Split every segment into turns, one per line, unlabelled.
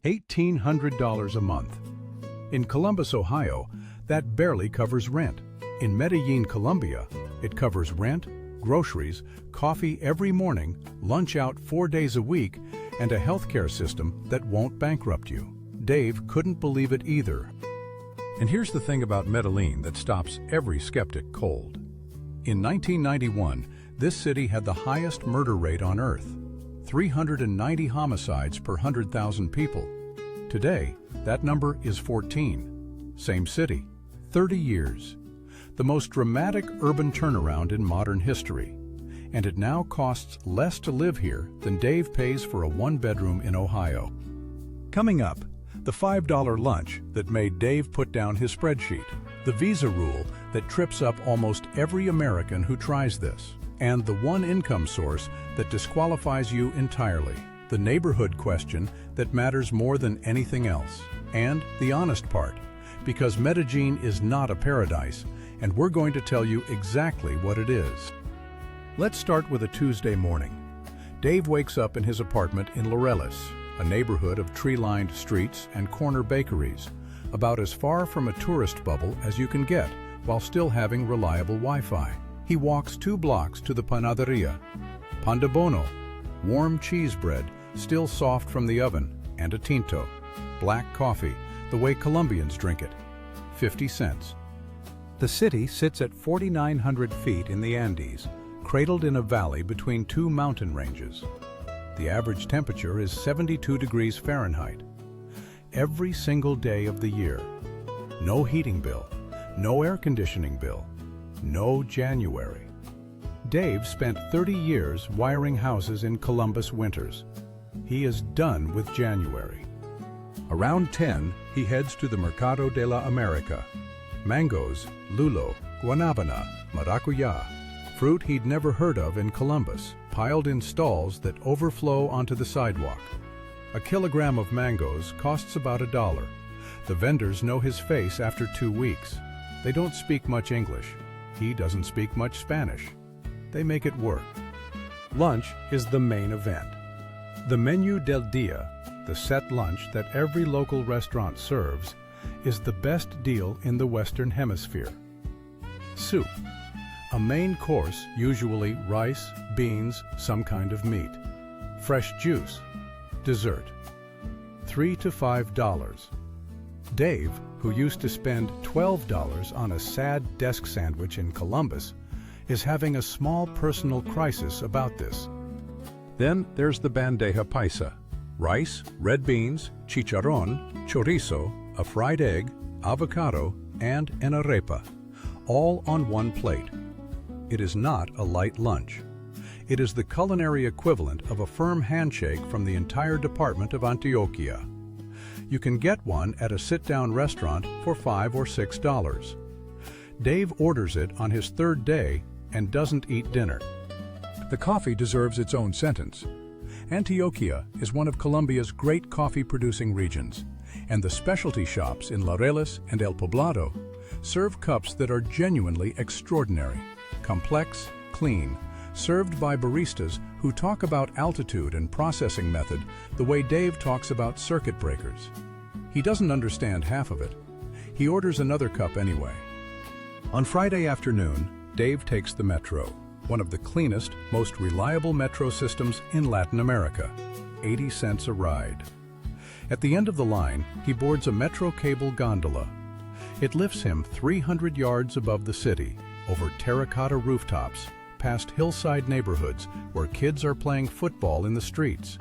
$1,800 a month. In Columbus, Ohio, that barely covers rent. In Medellín, Colombia, it covers rent, groceries, coffee every morning, lunch out 4 days a week, and a healthcare system that won't bankrupt you. Dave couldn't believe it either. And here's the thing about Medellín that stops every skeptic cold. In 1991, this city had the highest murder rate on Earth, 390 homicides per 100,000 people. Today, that number is 14. Same city, 30 years. The most dramatic urban turnaround in modern history. And it now costs less to live here than Dave pays for a one-bedroom in Ohio. Coming up, the $5 lunch that made Dave put down his spreadsheet, the visa rule that trips up almost every American who tries this, and the one income source that disqualifies you entirely, the neighborhood question that matters more than anything else, and the honest part, because Medellín is not a paradise, and we're going to tell you exactly what it is. Let's start with a Tuesday morning. Dave wakes up in his apartment in Laureles, a neighborhood of tree-lined streets and corner bakeries, about as far from a tourist bubble as you can get while still having reliable Wi-Fi. He walks 2 blocks to the panaderia. Pan de bono, warm cheese bread, still soft from the oven, and a tinto, black coffee, the way Colombians drink it, 50 cents. The city sits at 4,900 feet in the Andes, cradled in a valley between 2 mountain ranges. The average temperature is 72 degrees Fahrenheit. Every single day of the year. No heating bill, no air conditioning bill, no January. Dave spent 30 years wiring houses in Columbus winters. He is done with January. Around 10, he heads to the Mercado de La América. Mangoes, lulo, guanabana, maracuyá, fruit he'd never heard of in Columbus, piled in stalls that overflow onto the sidewalk. A kilogram of mangoes costs about $1. The vendors know his face after 2 weeks. They don't speak much English. He doesn't speak much Spanish. They make it work. Lunch is the main event. The menu del día, the set lunch that every local restaurant serves, is the best deal in the Western Hemisphere. Soup. A main course, usually rice, beans, some kind of meat. Fresh juice. Dessert. $3 to $5. Dave, who used to spend $12 on a sad desk sandwich in Columbus, is having a small personal crisis about this. Then there's the bandeja paisa. Rice, red beans, chicharrón, chorizo, a fried egg, avocado, and an arepa, all on one plate. It is not a light lunch. It is the culinary equivalent of a firm handshake from the entire department of Antioquia. You can get one at a sit-down restaurant for $5 or $6. Dave orders it on his 3rd day and doesn't eat dinner. The coffee deserves its own sentence. Antioquia is one of Colombia's great coffee-producing regions, and the specialty shops in Laureles and El Poblado serve cups that are genuinely extraordinary, complex, clean, served by baristas who talk about altitude and processing method the way Dave talks about circuit breakers. He doesn't understand half of it. He orders another cup anyway. On Friday afternoon, Dave takes the metro, one of the cleanest, most reliable metro systems in Latin America, 80 cents a ride. At the end of the line, he boards a metro cable gondola. It lifts him 300 yards above the city, over terracotta rooftops, past hillside neighborhoods where kids are playing football in the streets,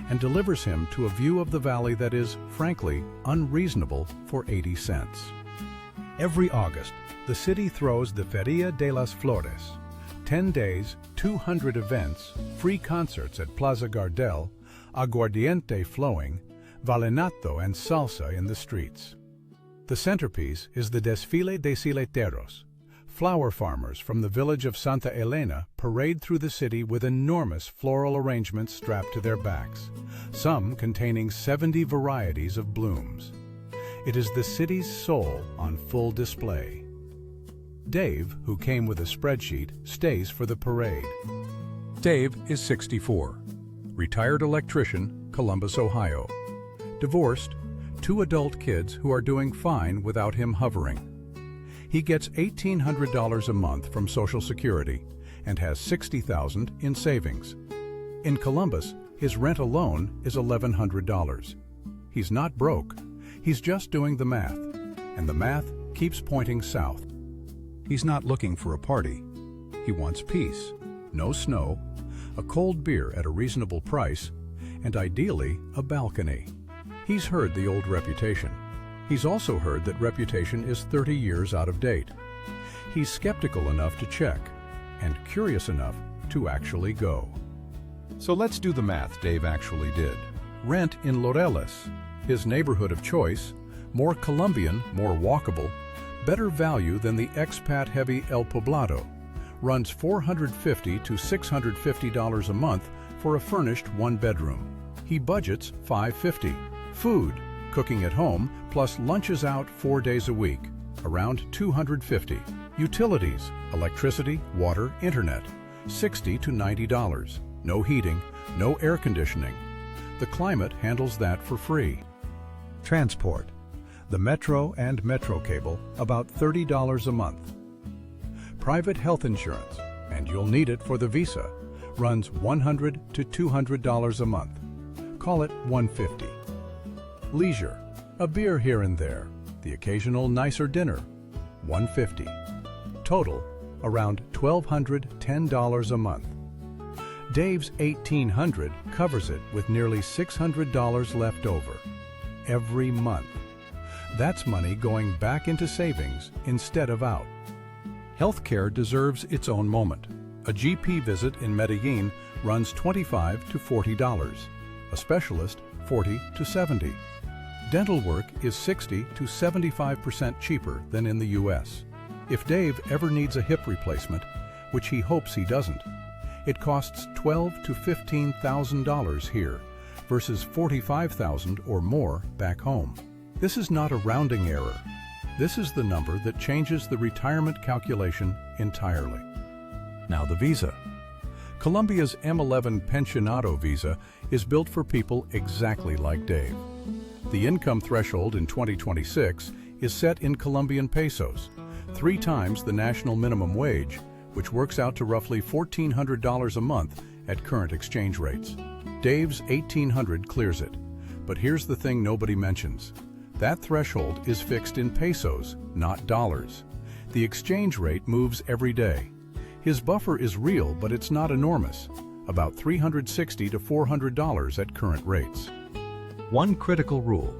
and delivers him to a view of the valley that is, frankly, unreasonable for 80 cents. Every August, the city throws the Feria de las Flores. 10 days, 200 events, free concerts at Plaza Gardel, aguardiente flowing, vallenato and salsa in the streets. The centerpiece is the Desfile de Sileteros. Flower farmers from the village of Santa Elena parade through the city with enormous floral arrangements strapped to their backs, some containing 70 varieties of blooms. It is the city's soul on full display. Dave, who came with a spreadsheet, stays for the parade. Dave is 64, retired electrician, Columbus, Ohio. Divorced, 2 adult kids who are doing fine without him hovering. He gets $1,800 a month from Social Security and has $60,000 in savings. In Columbus, his rent alone is $1,100. He's not broke, he's just doing the math, and the math keeps pointing south. He's not looking for a party. He wants peace, no snow, a cold beer at a reasonable price, and ideally a balcony. He's heard the old reputation. He's also heard that reputation is 30 years out of date. He's skeptical enough to check, and curious enough to actually go. So let's do the math Dave actually did. Rent in Laureles, his neighborhood of choice, more Colombian, more walkable, better value than the expat-heavy El Poblado, runs $450 to $650 a month for a furnished 1-bedroom. He budgets $550. Food, cooking at home, plus lunches out 4 days a week, around $250. Utilities, electricity, water, internet, $60 to $90. No heating, no air conditioning. The climate handles that for free. Transport, the metro and metro cable, about $30 a month. Private health insurance, and you'll need it for the visa, runs $100 to $200 a month. Call it $150. Leisure, a beer here and there, the occasional nicer dinner, $150. Total, around $1,210 a month. Dave's $1,800 covers it with nearly $600 left over every month. That's money going back into savings instead of out. Healthcare deserves its own moment. A GP visit in Medellín runs $25 to $40. A specialist, $40 to $70. Dental work is 60 to 75% cheaper than in the US. If Dave ever needs a hip replacement, which he hopes he doesn't, it costs $12,000 to $15,000 here versus $45,000 or more back home. This is not a rounding error. This is the number that changes the retirement calculation entirely. Now the visa. Colombia's M11 Pensionado visa is built for people exactly like Dave. The income threshold in 2026 is set in Colombian pesos, 3 times the national minimum wage, which works out to roughly $1,400 a month at current exchange rates. Dave's $1,800 clears it. But here's the thing nobody mentions. That threshold is fixed in pesos, not dollars. The exchange rate moves every day. His buffer is real, but it's not enormous, about $360 to $400 at current rates. One critical rule: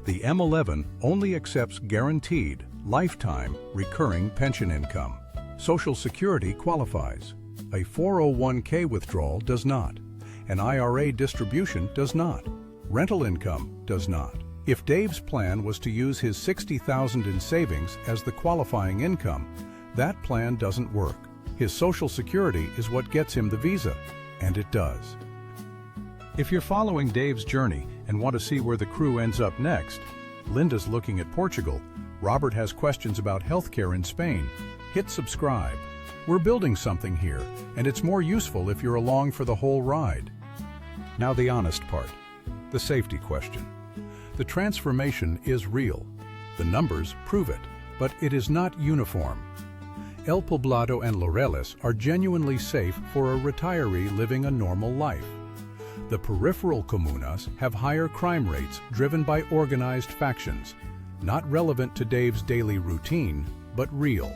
the M11 only accepts guaranteed, lifetime, recurring pension income. Social Security qualifies. A 401k withdrawal does not. An IRA distribution does not. Rental income does not. If Dave's plan was to use his $60,000 in savings as the qualifying income, that plan doesn't work. His Social Security is what gets him the visa, and it does. If you're following Dave's journey and want to see where the crew ends up next, Linda's looking at Portugal, Robert has questions about healthcare in Spain, hit subscribe. We're building something here, and it's more useful if you're along for the whole ride. Now the honest part, the safety question. The transformation is real. The numbers prove it, but it is not uniform. El Poblado and Laureles are genuinely safe for a retiree living a normal life. The peripheral comunas have higher crime rates driven by organized factions, not relevant to Dave's daily routine, but real.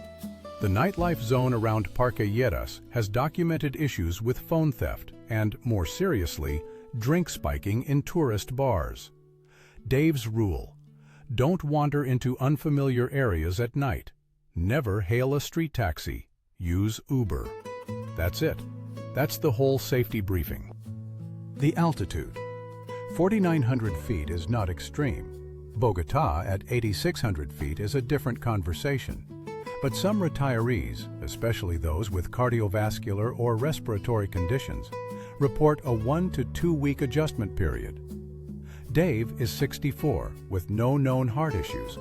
The nightlife zone around Parque Lleras has documented issues with phone theft and, more seriously, drink spiking in tourist bars. Dave's rule: don't wander into unfamiliar areas at night. Never hail a street taxi. Use Uber. That's it. That's the whole safety briefing. The altitude. 4,900 feet is not extreme. Bogota at 8,600 feet is a different conversation. But some retirees, especially those with cardiovascular or respiratory conditions, report a 1 to 2 week adjustment period. Dave is 64 with no known heart issues,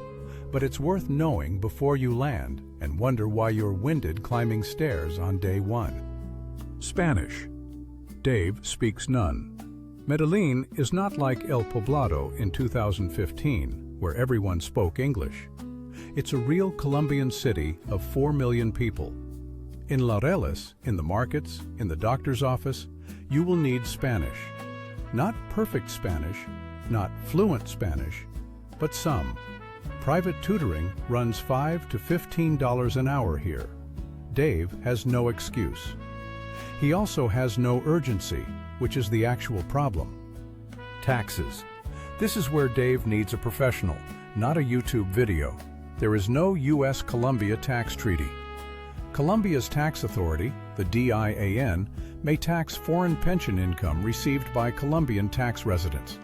but it's worth knowing before you land and wonder why you're winded climbing stairs on day 1. Spanish. Dave speaks none. Medellín is not like El Poblado in 2015, where everyone spoke English. It's a real Colombian city of 4 million people. In Laureles, in the markets, in the doctor's office, you will need Spanish. Not perfect Spanish, not fluent Spanish, but some. Private tutoring runs $5 to $15 an hour here. Dave has no excuse. He also has no urgency, which is the actual problem. Taxes. This is where Dave needs a professional, not a YouTube video. There is no U.S.-Colombia tax treaty. Colombia's tax authority, the DIAN, may tax foreign pension income received by Colombian tax residents,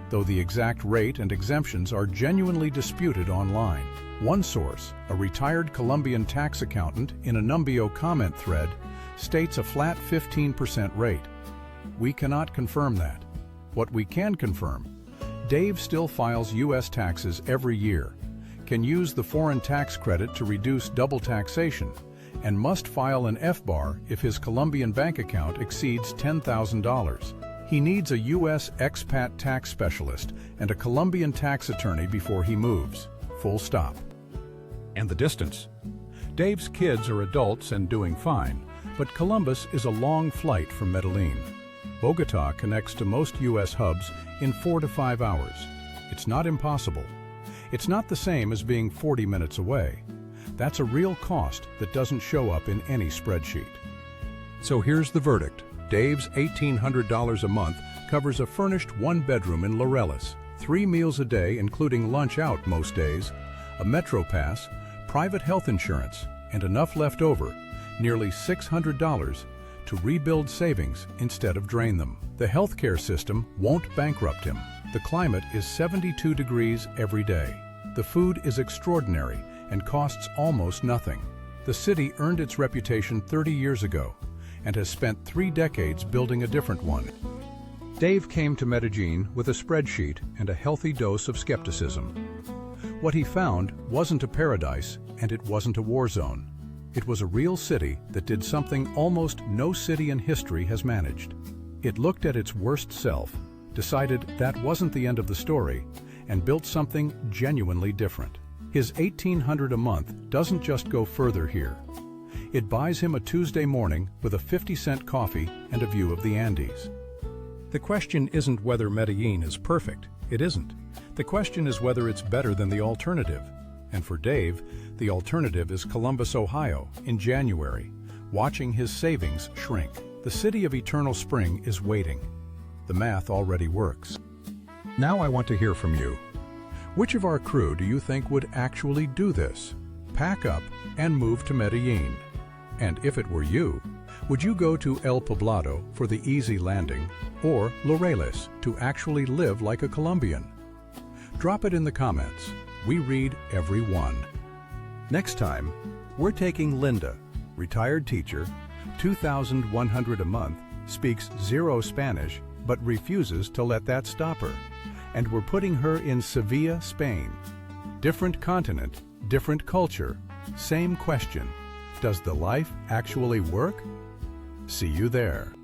though the exact rate and exemptions are genuinely disputed online. One source, a retired Colombian tax accountant in a Numbeo comment thread, states a flat 15% rate. We cannot confirm that. What we can confirm, Dave still files U.S. taxes every year, can use the foreign tax credit to reduce double taxation, and must file an F-bar if his Colombian bank account exceeds $10,000. He needs a U.S. expat tax specialist and a Colombian tax attorney before he moves. Full stop. And the distance. Dave's kids are adults and doing fine, but Columbus is a long flight from Medellín. Bogotá connects to most U.S. hubs in 4 to 5 hours. It's not impossible. It's not the same as being 40 minutes away. That's a real cost that doesn't show up in any spreadsheet. So here's the verdict. Dave's $1,800 a month covers a furnished one-bedroom in Laureles, 3 meals a day including lunch out most days, a Metro Pass, private health insurance, and enough left over, nearly $600, to rebuild savings instead of drain them. The healthcare system won't bankrupt him. The climate is 72 degrees every day. The food is extraordinary and costs almost nothing. The city earned its reputation 30 years ago and has spent 3 decades building a different one. Dave came to Medellín with a spreadsheet and a healthy dose of skepticism. What he found wasn't a paradise and it wasn't a war zone. It was a real city that did something almost no city in history has managed. It looked at its worst self, decided that wasn't the end of the story, and built something genuinely different. His $1,800 a month doesn't just go further here. It buys him a Tuesday morning with a 50-cent coffee and a view of the Andes. The question isn't whether Medellín is perfect. It isn't. The question is whether it's better than the alternative. And for Dave, the alternative is Columbus, Ohio, in January, watching his savings shrink. The city of eternal spring is waiting. The math already works. Now I want to hear from you. Which of our crew do you think would actually do this? Pack up and move to Medellín. And if it were you, would you go to El Poblado for the easy landing or Laureles to actually live like a Colombian? Drop it in the comments. We read every one. Next time, we're taking Linda, retired teacher, $2,100 a month, speaks 0 Spanish, but refuses to let that stop her. And we're putting her in Sevilla, Spain. Different continent, different culture, same question. Does the life actually work? See you there.